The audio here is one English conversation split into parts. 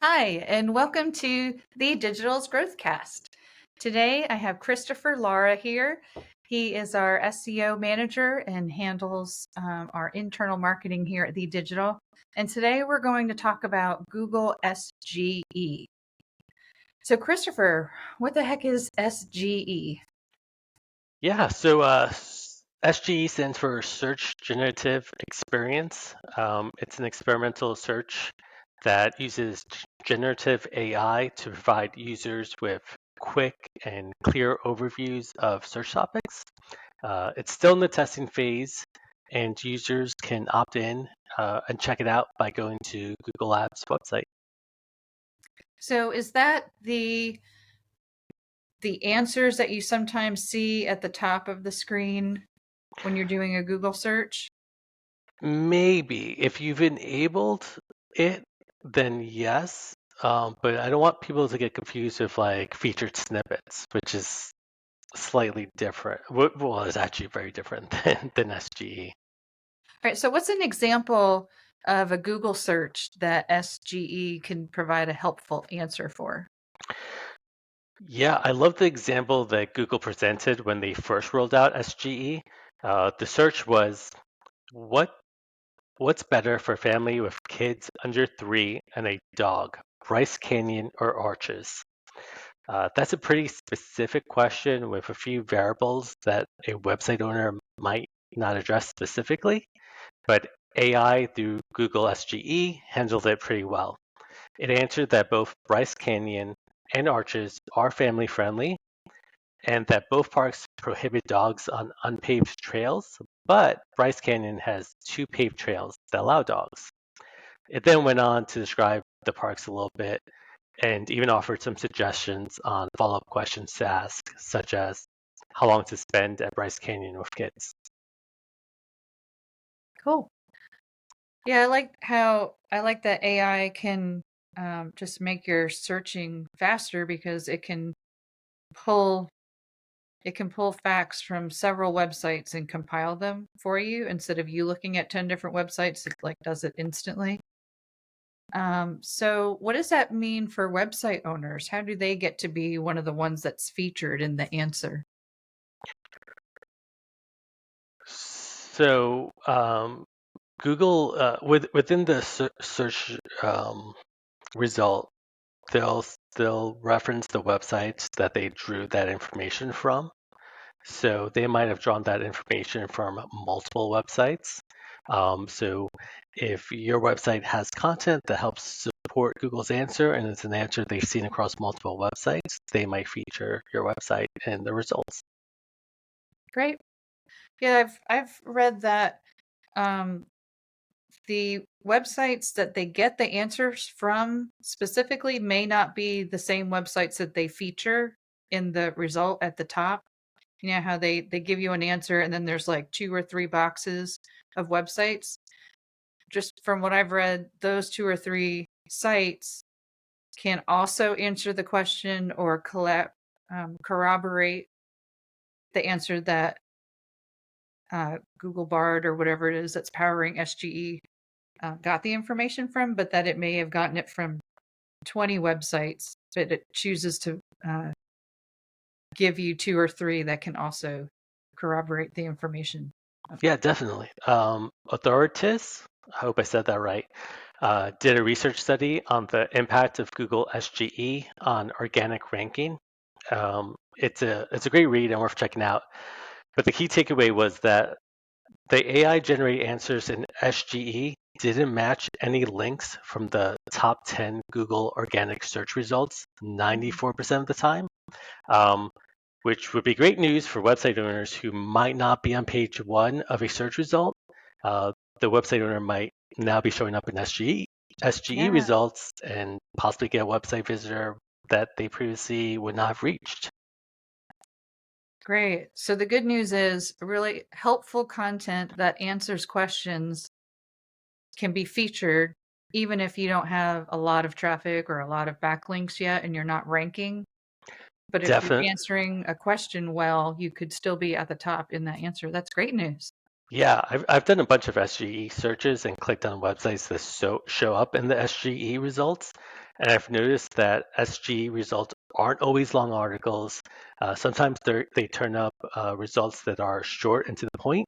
Hi, and welcome to TheeDigital's GrowthCast. Today I have Christopher Lara here. He is our SEO manager and handles our internal marketing here at TheeDigital. And today we're going to talk about Google SGE. So, Christopher, what the heck is SGE? Yeah, so SGE stands for Search Generative Experience. It's an experimental search that uses generative AI to provide users with quick and clear overviews of search topics. It's still in the testing phase, and users can opt in and check it out by going to Google Labs website. So, is that the answers that you sometimes see at the top of the screen when you're doing a Google search? Maybe if you've enabled it, then yes. But I don't want people to get confused with like featured snippets, which is slightly different. Well, it's actually very different than SGE. All right, so what's an example of a Google search that SGE can provide a helpful answer for? Yeah, I love the example that Google presented when they first rolled out SGE. The search was what what's better for a family with kids under 3 and a dog, Bryce Canyon or Arches? That's a pretty specific question with a few variables that a website owner might not address specifically, but AI through Google SGE handled it pretty well. It answered that both Bryce Canyon and Arches are family friendly and that both parks prohibit dogs on unpaved trails, but Bryce Canyon has 2 paved trails that allow dogs. It then went on to describe the parks a little bit and even offered some suggestions on follow-up questions to ask, such as how long to spend at Bryce Canyon with kids. Cool. Yeah, I like that AI can just make your searching faster because pull it can pull facts from several websites and compile them for you instead of you looking at 10 different websites. It like does it instantly. So what does that mean for website owners? How do they get to be one of the ones that's featured in the answer? So Google, within the search result, they'll reference the websites that they drew that information from. So they might have drawn that information from multiple websites. So if your website has content that helps support Google's answer and it's an answer they've seen across multiple websites, they might feature your website in the results. Great. Yeah, I've read that um, the websites that they get the answers from specifically may not be the same websites that they feature in the result at the top. You know how they give you an answer and then there's like two or three boxes of websites. Just from what I've read, those two or three sites can also answer the question or corroborate the answer that Google Bard or whatever it is that's powering SGE got the information from, but that it may have gotten it from 20 websites, but it chooses to give you two or three that can also corroborate the information. Yeah, definitely. Authorities, I hope I said that right, did a research study on the impact of Google SGE on organic ranking. It's a great read and worth checking out. But the key takeaway was that the AI generated answers in SGE didn't match any links from the top 10 Google organic search results 94% of the time, um, which would be great news for website owners who might not be on page one of a search result. Uh, the website owner might now be showing up in SGE Yeah, results and possibly get a website visitor that they previously would not have reached. great. So the good news is really helpful content that answers questions can be featured even if you don't have a lot of traffic or a lot of backlinks yet and you're not ranking. But if you're Definitely. answering a question well, you could still be at the top in that answer. That's great news. Yeah, I've done a bunch of SGE searches and clicked on websites that show up in the SGE results, and I've noticed that SGE results aren't always long articles. Sometimes they turn up results that are short and to the point.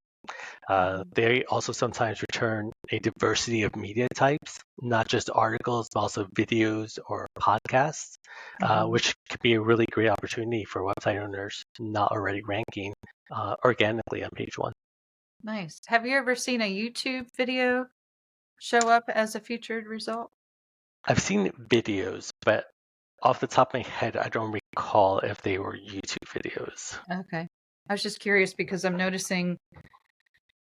Mhm. They also sometimes return a diversity of media types, not just articles, but also videos or podcasts, Mhm. which could be a really great opportunity for website owners not already ranking organically on page one. Nice. Have you ever seen a YouTube video show up as a featured result? I've seen videos, but off the top of my head, I don't recall if they were YouTube videos. Okay. I was just curious because I'm noticing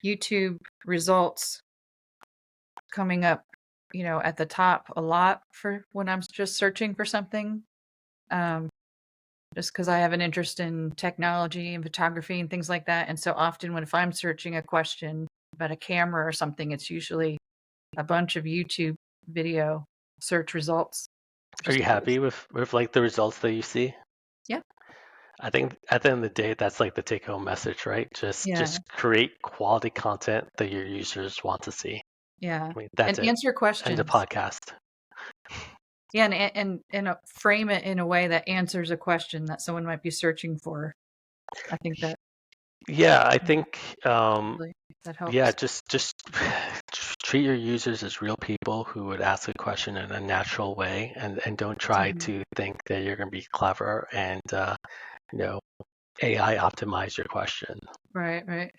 YouTube results coming up, at the top a lot for when I'm just searching for something. Um, just because I have an interest in technology and photography and things like that. And so often when if I'm searching a question about a camera or something, it's usually a bunch of YouTube video search results. Are Just you curious. happy with like the results that you see? Yeah. I think at the end of the day, that's like the take-home message, right? Just Yeah. create quality content that your users want to see. Yeah. I mean, And that's it. answer End of questions. podcast. Yeah, and frame it in a way that answers a question that someone might be searching for. I think that Yeah, I um, think really that yeah, helps. just treat your users as real people who would ask a question in a natural way, and don't try Mhm. to think that you're going to be clever and you know AI optimize your question. Right, right.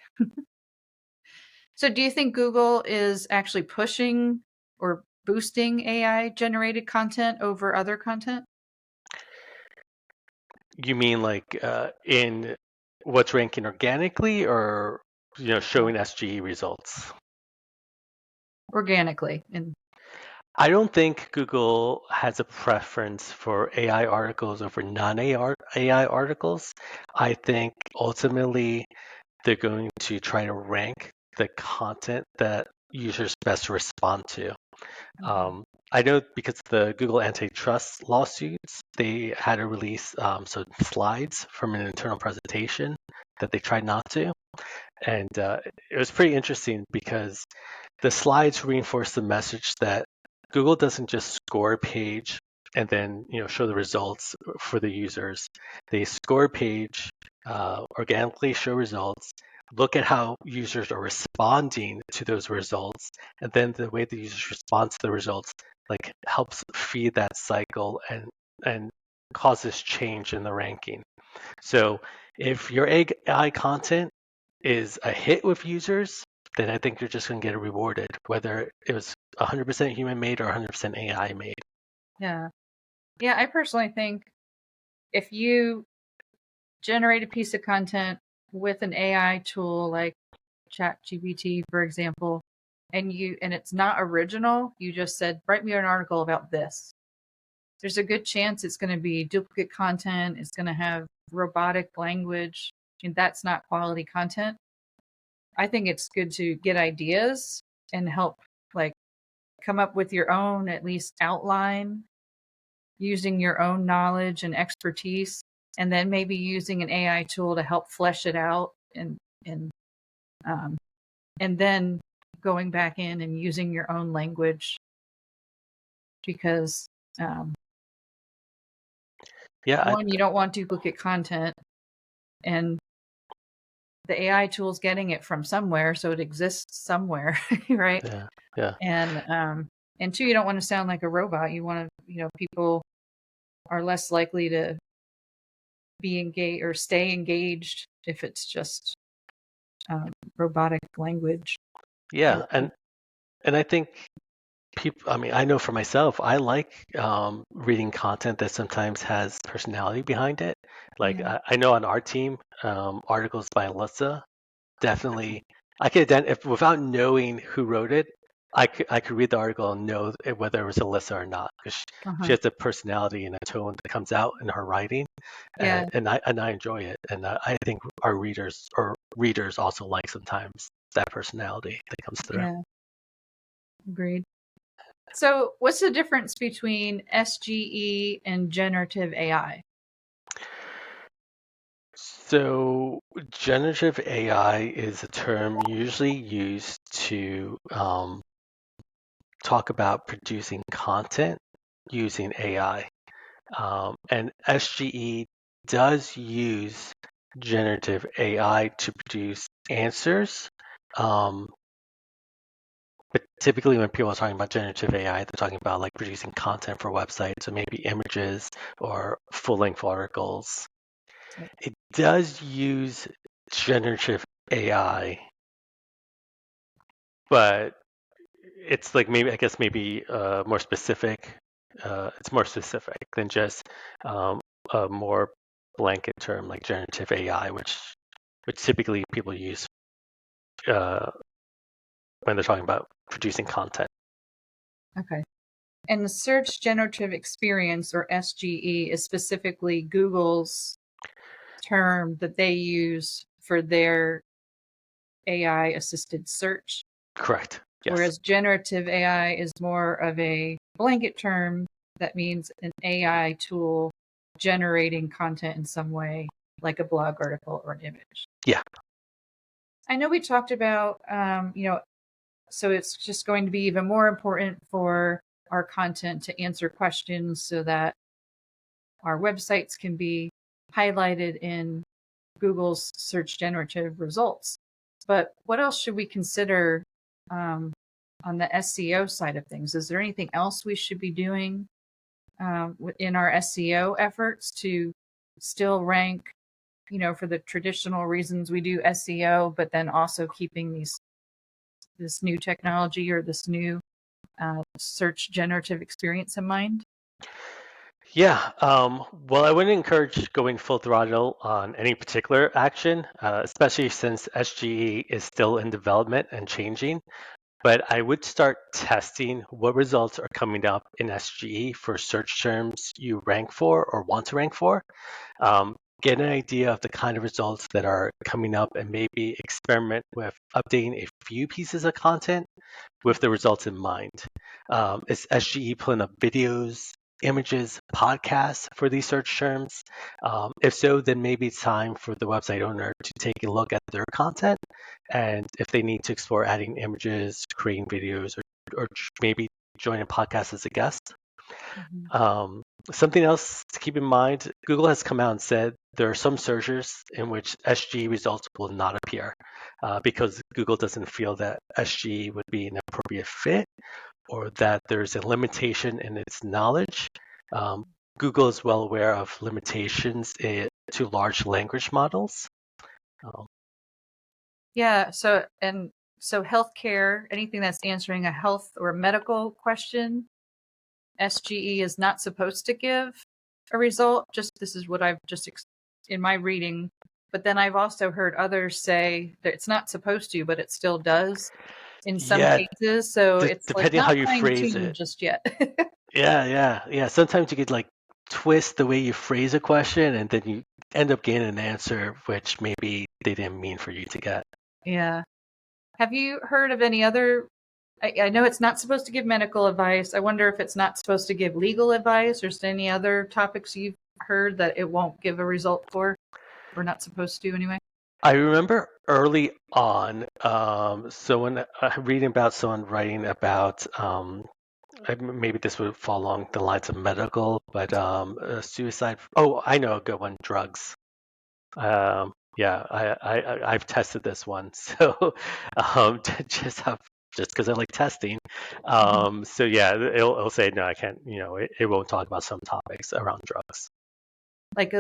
So do you think Google is actually pushing or boosting AI generated content over other content? You mean like in what's ranking organically, or Yeah. showing SGE results? Organically. And I don't think Google has a preference for AI articles over non-AI articles. I think ultimately they're going to try to rank the content that users best respond to. Mhm. Um, I know because the Google antitrust lawsuits, they had to release some slides from an internal presentation that they tried not to. And it was pretty interesting because the slides reinforce the message that Google doesn't just score a page and then show the results for the users. They score a page, organically show results, look at how users are responding to those results, and then the way the users respond to the results like helps feed that cycle and causes change in the ranking. So if your AI content is a hit with users, then I think you're just going to get rewarded, whether it was 100% human made or 100% AI made. Yeah. Yeah, I personally think if you generate a piece of content with an AI tool like ChatGPT, for example, and it's not original, you just said, write me an article about this. There's a good chance it's going to be duplicate content. It's going to have robotic language, and that's not quality content. I think it's good to get ideas and help, like, come up with your own, at least outline, using your own knowledge and expertise, and then maybe using an AI tool to help flesh it out, and um, and then going back in and using your own language because um, Yeah, one, you don't want duplicate content, and the AI tool's getting it from somewhere, so it exists somewhere, right? yeah, yeah, And two, you don't want to sound like a robot. You want to, people are less likely to be engaged or stay engaged if it's just robotic language. Or, yeah, and I think people. I mean, I know for myself, I like reading content that sometimes has personality behind it. Like yeah, I know on our team, articles by Alyssa definitely. I could if without knowing who wrote it, I could read the article and know whether it was Alyssa or not because she uh-huh. has a personality and a tone that comes out in her writing, Yeah, and I enjoy it, and I think our readers also like sometimes that personality that comes through. yeah, agreed. So, what's the difference between SGE and generative AI? So, generative AI is a term usually used to talk about producing content using AI. And SGE does use generative AI to produce answers. Um, but typically, when people are talking about generative AI, they're talking about like producing content for websites, or maybe images or full length articles. Right. It does use generative AI, but it's like maybe, I guess, maybe more specific. It's more specific than just a more blanket term like generative AI, which typically people use uh, when they're talking about producing content. Okay. And the Search Generative Experience, or SGE, is specifically Google's term that they use for their AI assisted search, Correct. Yes. whereas generative AI is more of a blanket term that means an AI tool generating content in some way, like a blog article or an image. Yeah. I know we talked about, so it's just going to be even more important for our content to answer questions so that our websites can be highlighted in Google's search generative results. But what else should we consider um, on the SEO side of things? Is there anything else we should be doing in our SEO efforts to still rank, for the traditional reasons we do SEO, but then also keeping this new technology or this new search generative experience in mind? Yeah. Well, I wouldn't encourage going full throttle on any particular action, especially since SGE is still in development and changing. But I would start testing what results are coming up in SGE for search terms you rank for or want to rank for. Get an idea of the kind of results that are coming up and maybe experiment with updating a few pieces of content with the results in mind. Is SGE pulling up videos, images, podcasts for these search terms? If so, then maybe it's time for the website owner to take a look at their content and if they need to explore adding images, creating videos, or maybe join a podcast as a guest. Mhm. Um, Something else to keep in mind, Google has come out and said there are some searches in which SGE results will not appear because Google doesn't feel that SGE would be an appropriate fit or that there's a limitation in its knowledge. Um, Google is well aware of limitations to large language models. Um, Yeah. So healthcare, anything that's answering a health or medical question, SGE is not supposed to give a result. Just this is what I've just in my reading. But then I've also heard others say that it's not supposed to, but it still does in some yeah, cases. So it's like depending on how not you fine phrase tuned it. just yet. Yeah. Sometimes you could like twist the way you phrase a question, and then you end up getting an answer which maybe they didn't mean for you to get. Yeah. Have you heard of any other? I know it's not supposed to give medical advice. I wonder if it's not supposed to give legal advice or is there any other topics you've heard that it won't give a result for? We're not supposed to anyway. I remember early on, so when reading about someone writing about, maybe this would fall along the lines of medical, but suicide. Oh, I know a good one, drugs. Yeah, I've tested this one, so just have just because I like testing. Mhm. So yeah, it'll say no, I can't. It won't talk about some topics around drugs. Like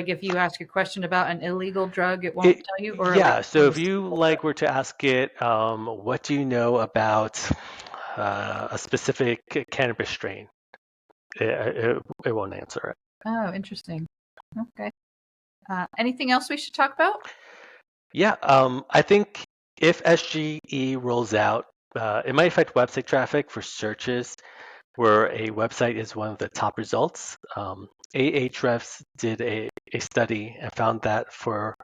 if you ask a question about an illegal drug, it won't It tell you, or like Yeah. So on if this you legal drug. like were to ask it, what do you know about a specific cannabis strain? It won't answer it. Oh, interesting. Okay. Anything else we should talk about? Yeah, I think if SGE rolls out, it might affect website traffic for searches where a website is one of the top results. Ahrefs did a study and found that for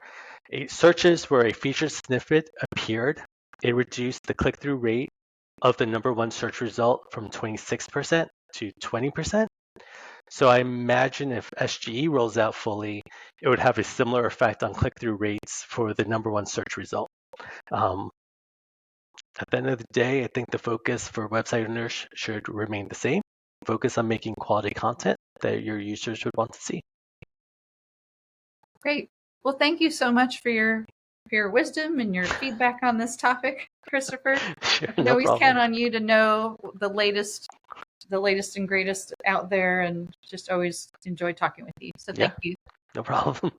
searches where a featured snippet appeared, it reduced the click-through rate of the number one search result from 26% to 20%. So I imagine if SGE rolls out fully, it would have a similar effect on click-through rates for the number one search result. Um, at the end of the day, I think the focus for website owners should remain the same. Focus on making quality content that your users would want to see. Great. Well, thank you so much for your wisdom and your feedback on this topic, Christopher. Sure, I can no always count problem. on you to know the latest and greatest out there, and just always enjoy talking with you. So Yeah, thank you. no problem.